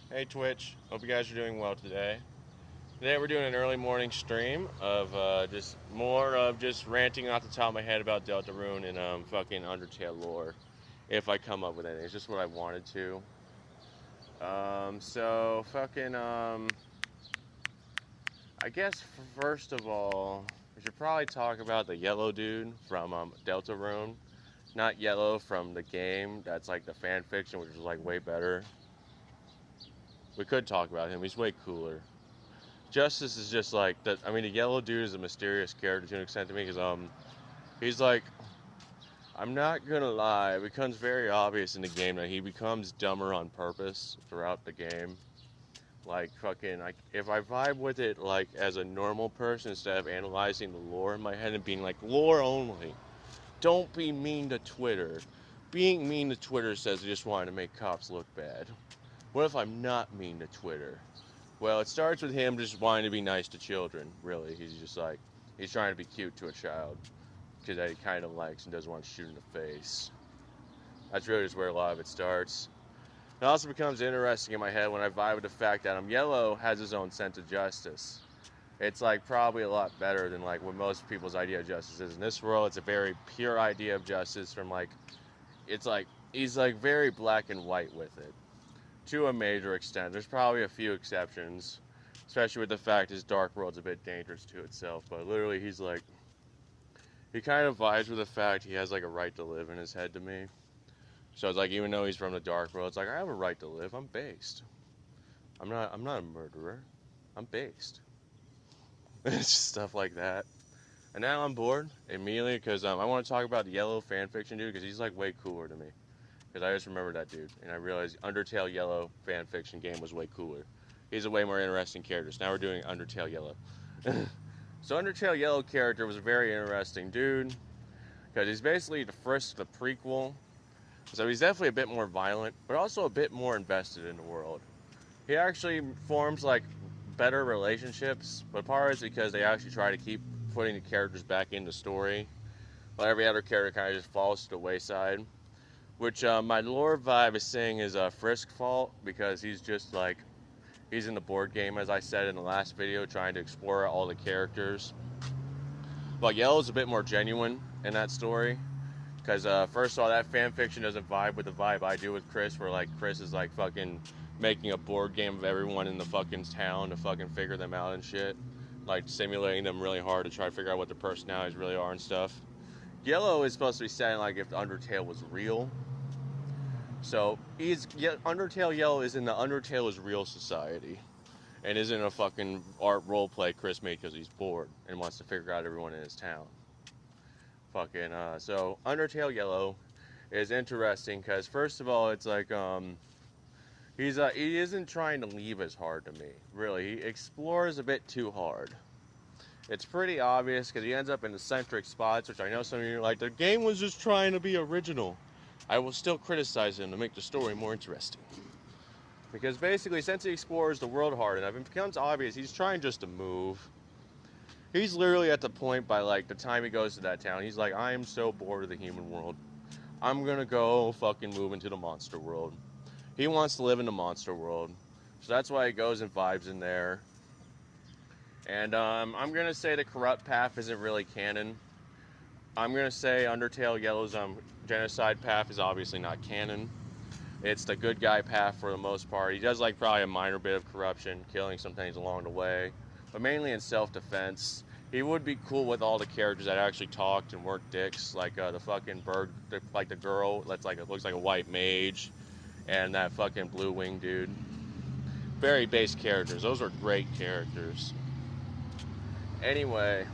Hey Twitch, hope you guys are doing well today. Today we're doing an early morning stream of just more of just ranting off the top of my head about Deltarune and fucking Undertale lore. If I come up with anything, it's just what I wanted to. So fucking I guess first of all, we should probably talk about the yellow dude from Deltarune. Not yellow from the game, that's like the fan fiction, which is like way better. We could talk about him, he's way cooler. Justice is just like that. I mean, the yellow dude is a mysterious character to an extent to me because he's like, I'm not gonna lie, it becomes very obvious in the game that he becomes dumber on purpose throughout the game. Like fucking, like if I vibe with it like as a normal person instead of analyzing the lore in my head and being like lore only. Don't be mean to Twitter. Being mean to Twitter says I just wanted to make cops look bad. What if I'm not mean to Twitter? Well, it starts with him just wanting to be nice to children, really. He's just like, he's trying to be cute to a child because he kind of likes and doesn't want to shoot in the face. That's really just where a lot of it starts. It also becomes interesting in my head when I vibe with the fact that Yellow has his own sense of justice. It's like probably a lot better than like what most people's idea of justice is. In this world, it's a very pure idea of justice from like, it's like, he's like very black and white with it. To a major extent. There's probably a few exceptions, especially with the fact his dark world's a bit dangerous to itself. But literally, he's like, he kind of vibes with the fact he has like a right to live in his head to me. So it's like, even though he's from the dark world, it's like I have a right to live. I'm based. I'm not a murderer. I'm based. It's just stuff like that. And now I'm bored immediately because I want to talk about the yellow fanfiction dude because he's like way cooler to me. Because I just remember that dude, and I realized Undertale Yellow fanfiction game was way cooler. He's a way more interesting character. So now we're doing Undertale Yellow. So Undertale Yellow character was a very interesting dude, because he's basically the first, the prequel. So he's definitely a bit more violent, but also a bit more invested in the world. He actually forms like better relationships, but part is because they actually try to keep putting the characters back in the story, while every other character kind of just falls to the wayside. Which my lore vibe is saying is Frisk fault because he's just like, he's in the board game, as I said in the last video, trying to explore all the characters. But Yellow's a bit more genuine in that story because first of all, that fan fiction doesn't vibe with the vibe I do with Kris, where like Kris is like fucking making a board game of everyone in the fucking town to fucking figure them out and shit, like simulating them really hard to try to figure out what their personalities really are and stuff. Yellow is supposed to be saying like if the Undertale was real. So Undertale Yellow is in the Undertale is real society, and isn't a fucking art roleplay Kris made because he's bored and wants to figure out everyone in his town. Fucking so Undertale Yellow is interesting because first of all, it's like he isn't trying to leave as hard to me. Really, he explores a bit too hard. It's pretty obvious because he ends up in eccentric spots, which I know some of you are like, the game was just trying to be original. I will still criticize him to make the story more interesting. Because basically, since he explores the world hard enough, it becomes obvious he's trying just to move. He's literally at the point by like the time he goes to that town, he's like, I am so bored of the human world. I'm gonna go fucking move into the monster world. He wants to live in the monster world. So that's why he goes and vibes in there. And I'm gonna say the corrupt path isn't really canon. I'm gonna say Undertale Yellow's genocide path is obviously not canon. It's the good guy path for the most part. He does like probably a minor bit of corruption, killing some things along the way, but mainly in self-defense. He would be cool with all the characters that actually talked and weren't dicks, like the fucking bird, like the girl that's like, it looks like a white mage, and that fucking blue wing dude. Very base characters. Those are great characters. Anyway,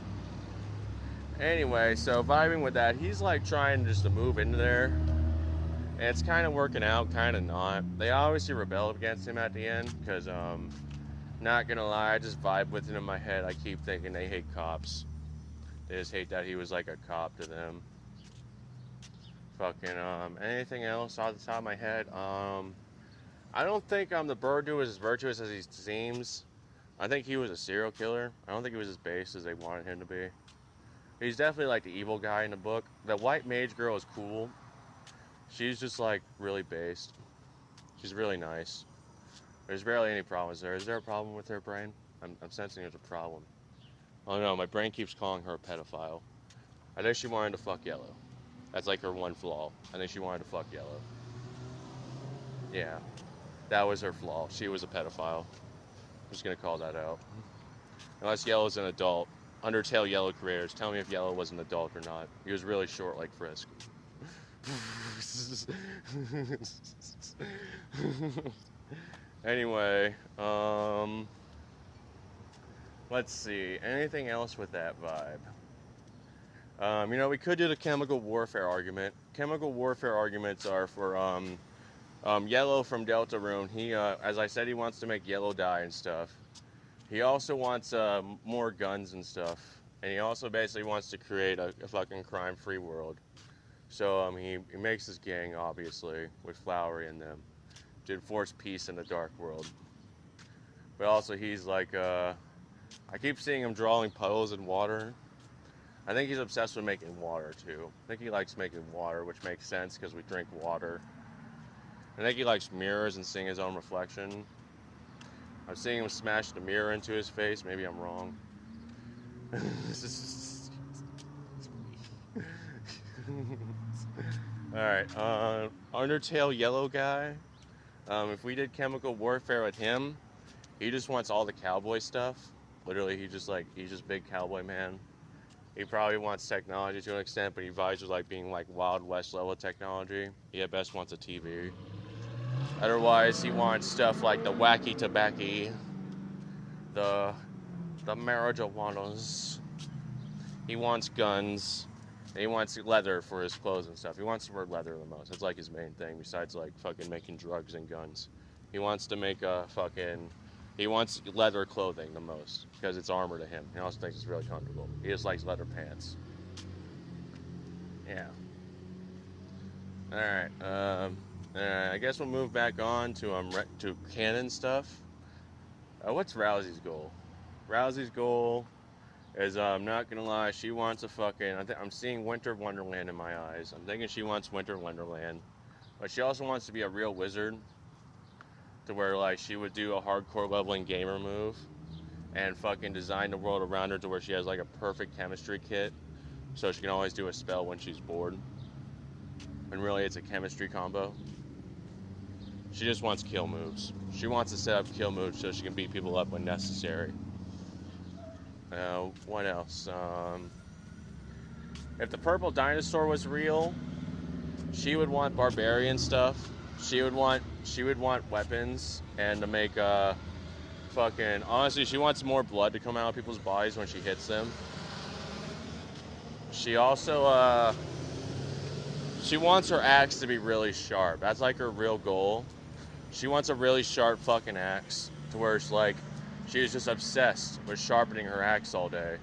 so vibing with that, he's like trying just to move into there. And it's kind of working out, kind of not. They obviously rebel against him at the end, because, not gonna lie, I just vibe with it in my head. I keep thinking they hate cops. They just hate that he was like a cop to them. Fucking, anything else off the top of my head? I don't think the bird dude was as virtuous as he seems. I think he was a serial killer. I don't think he was as base as they wanted him to be. He's definitely like the evil guy in the book. The white mage girl is cool. She's just like really based. She's really nice. There's barely any problems there. Is there a problem with her brain? I'm sensing there's a problem. Oh no, my brain keeps calling her a pedophile. I think she wanted to fuck Yellow. That's like her one flaw. I think she wanted to fuck Yellow. Yeah, that was her flaw. She was a pedophile. I'm just gonna call that out. Unless Yellow's an adult. Undertale Yellow creators, tell me if Yellow was an adult or not. He was really short like Frisk. Anyway, let's see. Anything else with that vibe? We could do the chemical warfare argument. Chemical warfare arguments are for Yellow from Deltarune. He, as I said, he wants to make Yellow die and stuff. He also wants more guns and stuff. And he also basically wants to create a fucking crime-free world. So he makes his gang, obviously, with Flowery in them, to enforce peace in the dark world. But also he's like, I keep seeing him drawing puddles in water. I think he's obsessed with making water, too. I think he likes making water, which makes sense because we drink water. I think he likes mirrors and seeing his own reflection. I'm seeing him smash the mirror into his face. Maybe I'm wrong. Alright, Undertale Yellow guy. If we did chemical warfare with him, he just wants all the cowboy stuff. Literally, he's just big cowboy man. He probably wants technology to an extent, but he vibes with like being like Wild West level technology. He at best wants a TV. Otherwise, he wants stuff like the wacky tobacco, the marijuanas. He wants guns, and he wants leather for his clothes and stuff. He wants to wear leather the most. That's like his main thing, besides like fucking making drugs and guns. He wants to make he wants leather clothing the most, because it's armor to him. He also thinks it's really comfortable. He just likes leather pants. Yeah. Alright, I guess we'll move back on to canon stuff. What's Rousey's goal? Rousey's goal is, I'm not gonna lie, she wants a fucking, I'm seeing Winter Wonderland in my eyes. I'm thinking she wants Winter Wonderland. But she also wants to be a real wizard, to where, like, she would do a hardcore leveling gamer move, and fucking design the world around her to where she has, like, a perfect chemistry kit, so she can always do a spell when she's bored. And really, it's a chemistry combo. She just wants kill moves. She wants to set up kill moves so she can beat people up when necessary. What else? If the purple dinosaur was real, she would want barbarian stuff. She would want weapons, and to make honestly, she wants more blood to come out of people's bodies when she hits them. She also she wants her axe to be really sharp. That's like her real goal. She wants a really sharp fucking axe, to where it's like she's just obsessed with sharpening her axe all day.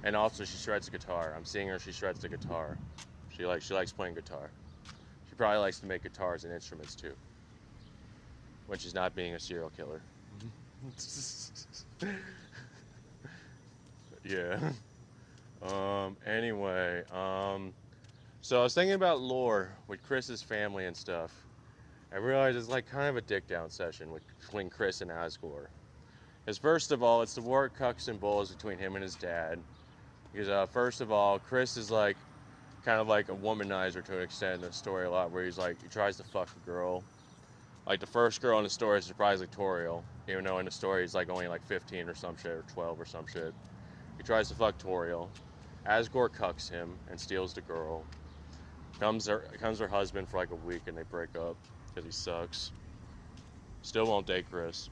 And also she shreds the guitar. I'm seeing her, she shreds the guitar. She likes playing guitar. She probably likes to make guitars and instruments too, when she's not being a serial killer. Yeah. Anyway, so I was thinking about lore with Kris's family and stuff. I realized it's like kind of a dick down session between Kris and Asgore. Because first of all, it's the war at Cucks and Bulls between him and his dad. Because first of all, Kris is like kind of like a womanizer to an extent in the story a lot, where he tries to fuck a girl. Like the first girl in the story is surprisingly Toriel, even though in the story he's like only like 15 or some shit, or 12 or some shit. He tries to fuck Toriel. Asgore cucks him and steals the girl. Comes her husband for like a week and they break up because he sucks. Still won't date Kris.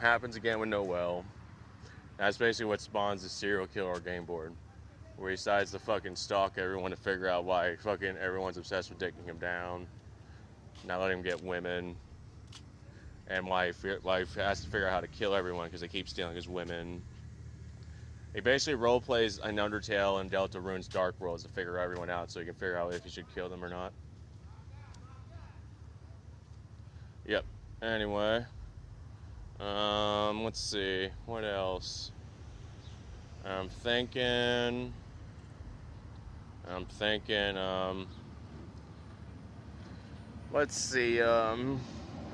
Happens again with Noelle. That's basically what spawns the serial killer game board, where he decides to fucking stalk everyone to figure out why fucking everyone's obsessed with taking him down, not letting him get women, and why he has to figure out how to kill everyone because they keep stealing his women. He basically roleplays an Undertale and Deltarune's Dark Worlds to figure everyone out, so he can figure out if he should kill them or not. Yep. Anyway. Let's see. What else? I'm thinking, let's see,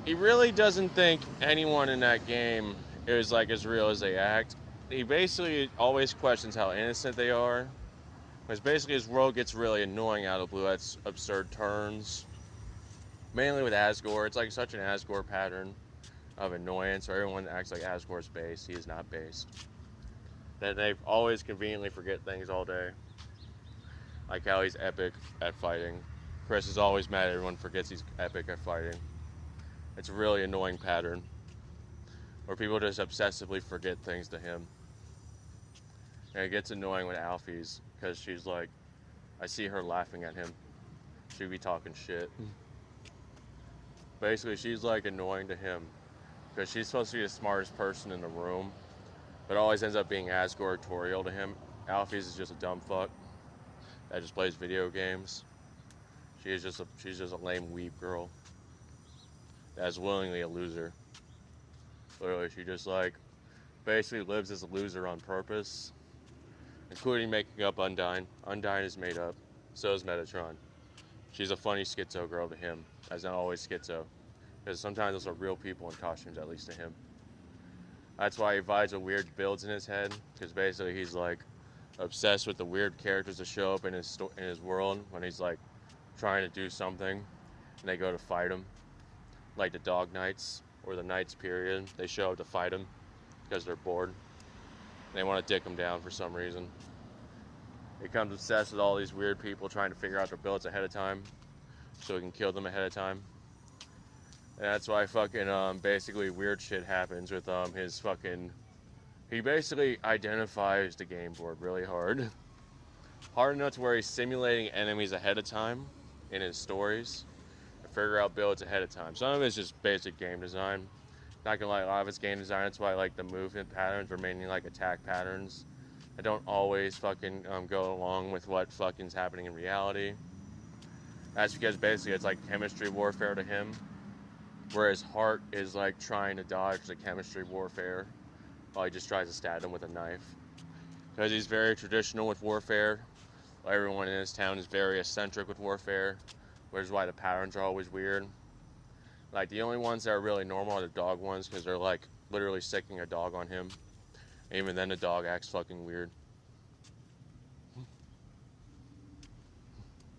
he really doesn't think anyone in that game is like as real as they act. He basically always questions how innocent they are. Because basically his world gets really annoying out of blue. That's absurd turns. Mainly with Asgore. It's like such an Asgore pattern of annoyance, where everyone acts like Asgore's based. He is not based. That they always conveniently forget things all day. Like how he's epic at fighting. Kris is always mad everyone forgets he's epic at fighting. It's a really annoying pattern. Where people just obsessively forget things to him. And it gets annoying with Alfie's, because she's like, I see her laughing at him. She'd be talking shit. Basically, she's like annoying to him, because she's supposed to be the smartest person in the room, but always ends up being Asgore-torial to him. Alfie's is just a dumb fuck that just plays video games. She's just a lame weeb girl that's willingly a loser. Literally, she just like basically lives as a loser on purpose, including making up Undyne. Undyne is made up. So is Metatron. She's a funny schizo girl to him, as not always schizo, because sometimes those are real people in costumes, at least to him. That's why he buys a weird builds in his head, because basically he's like obsessed with the weird characters that show up in his world when he's like trying to do something, and they go to fight him, like the Dog Knights or the Knights period. They show up to fight him because they're bored. They want to dick him down for some reason. He becomes obsessed with all these weird people trying to figure out their builds ahead of time, so he can kill them ahead of time. And that's why fucking basically weird shit happens with his fucking. He basically identifies the game board really hard. Hard enough to where he's simulating enemies ahead of time in his stories to figure out builds ahead of time. Some of it's just basic game design. Not gonna lie, a lot of it's game design. That's why I like the movement patterns are mainly like attack patterns. I don't always fucking go along with what fucking's happening in reality. That's because basically it's like chemistry warfare to him. Whereas Hart is like trying to dodge the chemistry warfare while he just tries to stab him with a knife. Because he's very traditional with warfare. Everyone in his town is very eccentric with warfare, which is why the patterns are always weird. Like, the only ones that are really normal are the dog ones, because they're like literally sicking a dog on him. And even then the dog acts fucking weird.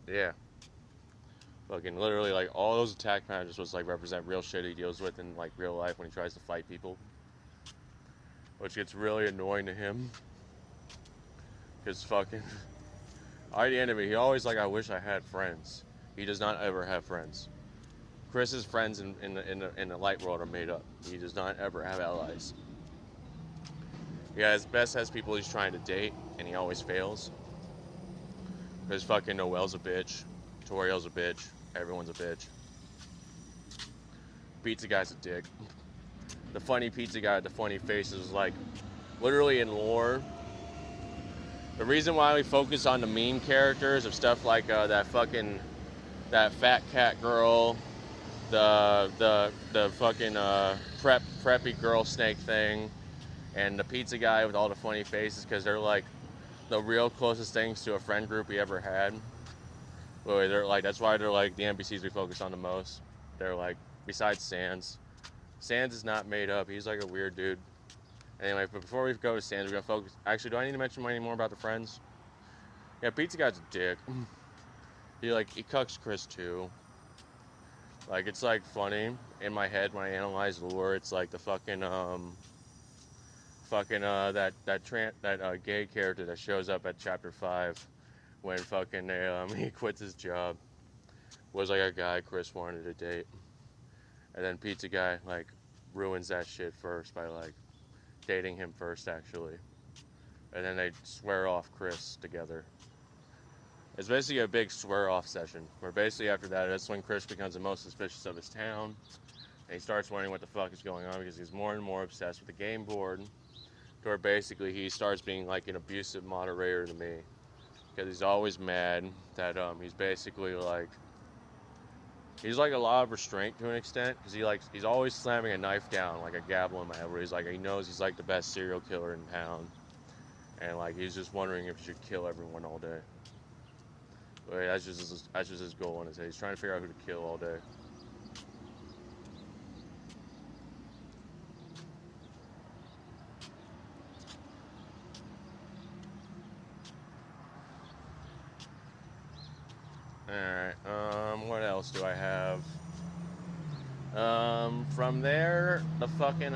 Yeah. Fucking literally, like, all those attack patterns are supposed to like represent real shit he deals with in like real life when he tries to fight people. Which gets really annoying to him. Because fucking at the end of it, he always like, I wish I had friends. He does not ever have friends. Kris's friends in the light world are made up. He does not ever have allies. He has best has people he's trying to date, and he always fails. Because fucking Noelle's a bitch, Toriel's a bitch, everyone's a bitch. Pizza guy's a dick. The funny pizza guy with the funny faces is like, literally in lore. The reason why we focus on the meme characters of stuff like that fat cat girl, the fucking preppy girl snake thing, and the pizza guy with all the funny faces, because they're like the real closest things to a friend group we ever had. Well, they're like, that's why they're like the NPCs we focus on the most. They're like, besides Sans. Sans is not made up. He's like a weird dude. Anyway, but before we go to Sans, we're gonna focus. Actually, do I need to mention any more about the friends? Yeah, Pizza Guy's a dick. He cucks Kris too. Like, it's like funny in my head when I analyze lore. It's like the fucking that gay character that shows up at chapter 5 when fucking he quits his job. Was like a guy Kris wanted to date, and then Pizza Guy like ruins that shit first by like dating him first actually, and then they swear off Kris together. It's basically a big swear off session where basically after that, that's when Kris becomes the most suspicious of his town, and he starts wondering what the fuck is going on, because he's more and more obsessed with the game board, to where basically he starts being like an abusive moderator to me, because he's always mad that he's basically like, he's like a lot of restraint to an extent, because he's always slamming a knife down like a gavel in my head, where he's like, he knows he's like the best serial killer in town, and like he's just wondering if he should kill everyone all day. But that's just his goal in his head. He's trying to figure out who to kill all day. Alright, what else do I have? From there, the fucking,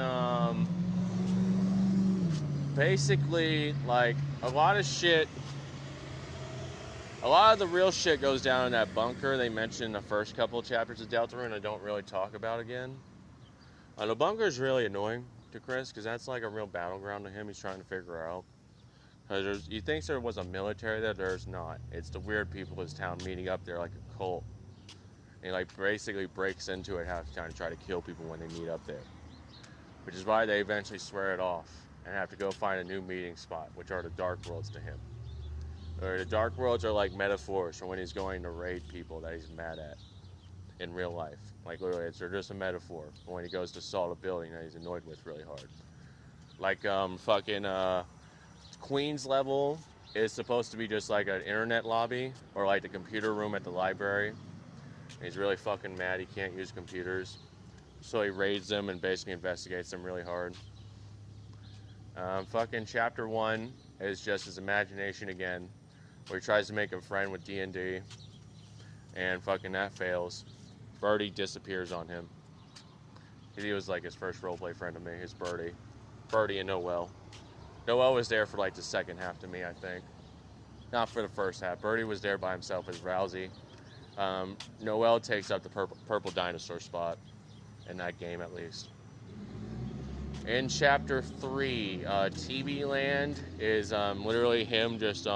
basically, like, a lot of the real shit goes down in that bunker they mentioned in the first couple of chapters of Deltarune I don't really talk about again. The bunker is really annoying to Kris, because that's like a real battleground to him he's trying to figure out. Because he thinks there was a military there, there's not. It's the weird people in his town meeting up there like a cult. And he like basically breaks into it half the time to try to kill people when they meet up there. Which is why they eventually swear it off and have to go find a new meeting spot, which are the Dark Worlds to him. Or the Dark Worlds are like metaphors for when he's going to raid people that he's mad at in real life. Like literally, they're just a metaphor for when he goes to assault a building that he's annoyed with really hard. Like Queen's level is supposed to be just like an internet lobby or like the computer room at the library. And he's really fucking mad he can't use computers. So he raids them and basically investigates them really hard. Fucking chapter 1 is just his imagination again, where he tries to make a friend with D&D, and fucking that fails. Birdie disappears on him. He was like his first roleplay friend to me, his Birdie. Birdie and Noel. Noel was there for like the second half to me, I think. Not for the first half. Birdie was there by himself as Rousey. Noel takes up the purple dinosaur spot in that game, at least. In chapter 3, TV Land is literally him just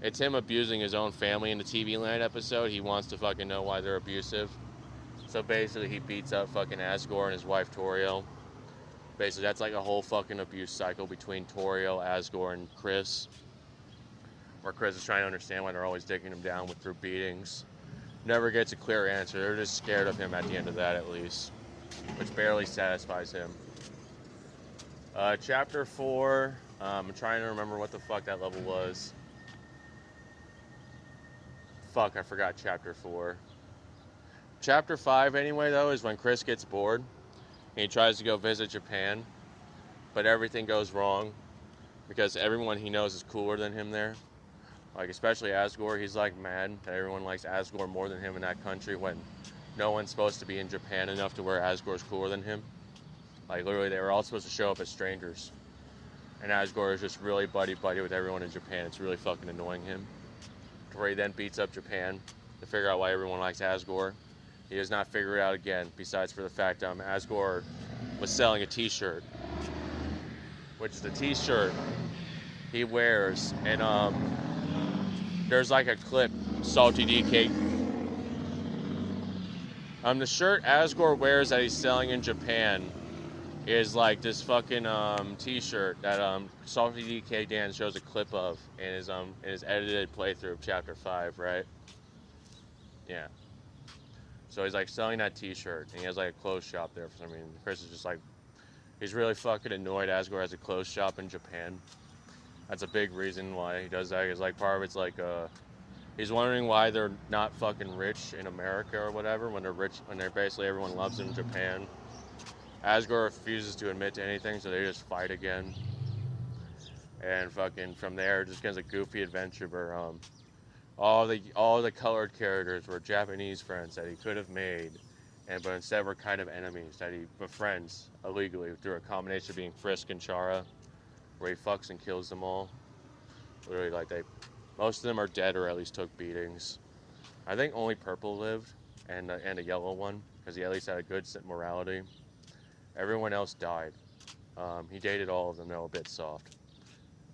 it's him abusing his own family in the TV Land episode. He wants to fucking know why they're abusive. So basically he beats up fucking Asgore and his wife Toriel. Basically that's like a whole fucking abuse cycle between Toriel, Asgore, and Kris. Where Kris is trying to understand why they're always digging him down through beatings. Never gets a clear answer. They're just scared of him at the end of that, at least. Which barely satisfies him. Chapter 4, I'm trying to remember what the fuck that level was. Fuck, I forgot chapter 4. Chapter 5, anyway, though, is when Kris gets bored. And he tries to go visit Japan. But everything goes wrong. Because everyone he knows is cooler than him there. Like, especially Asgore, he's like mad that everyone likes Asgore more than him in that country when no one's supposed to be in Japan enough to where Asgore's cooler than him. Like, literally, they were all supposed to show up as strangers. And Asgore is just really buddy-buddy with everyone in Japan. It's really fucking annoying him. To where he then beats up Japan to figure out why everyone likes Asgore. He does not figure it out again, besides for the fact Asgore was selling a t-shirt. Which is the t-shirt he wears. And, there's like a clip, Salty DK. The shirt Asgore wears that he's selling in Japan is like this fucking t-shirt that Salty DK Dan shows a clip of in his edited playthrough of chapter 5, right? Yeah. So he's like selling that t-shirt and he has like a clothes shop there for some reason. Kris is just like, he's really fucking annoyed Asgore has a clothes shop in Japan. That's a big reason why he does that. Is like part of it's like he's wondering why they're not fucking rich in America or whatever when they're rich, when they're basically everyone loves them in Japan. Asgore refuses to admit to anything, so they just fight again. And fucking from there, it just gets a goofy adventure where all the colored characters were Japanese friends that he could have made, but instead were kind of enemies that he befriends illegally through a combination of being Frisk and Chara, where he fucks and kills them all. Literally, like most of them are dead or at least took beatings. I think only Purple lived, and a yellow one, because he at least had a good morality. Everyone else died. He dated all of them, though, a bit soft.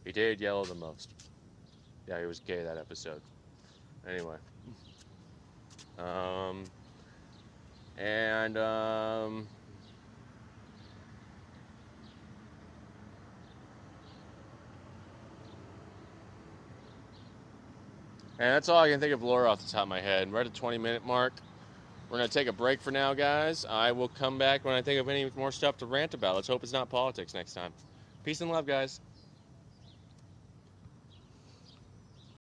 He dated Yellow the most. Yeah, he was gay that episode. Anyway. And that's all I can think of lore off the top of my head. We're at the 20-minute mark. We're going to take a break for now, guys. I will come back when I think of any more stuff to rant about. Let's hope it's not politics next time. Peace and love, guys.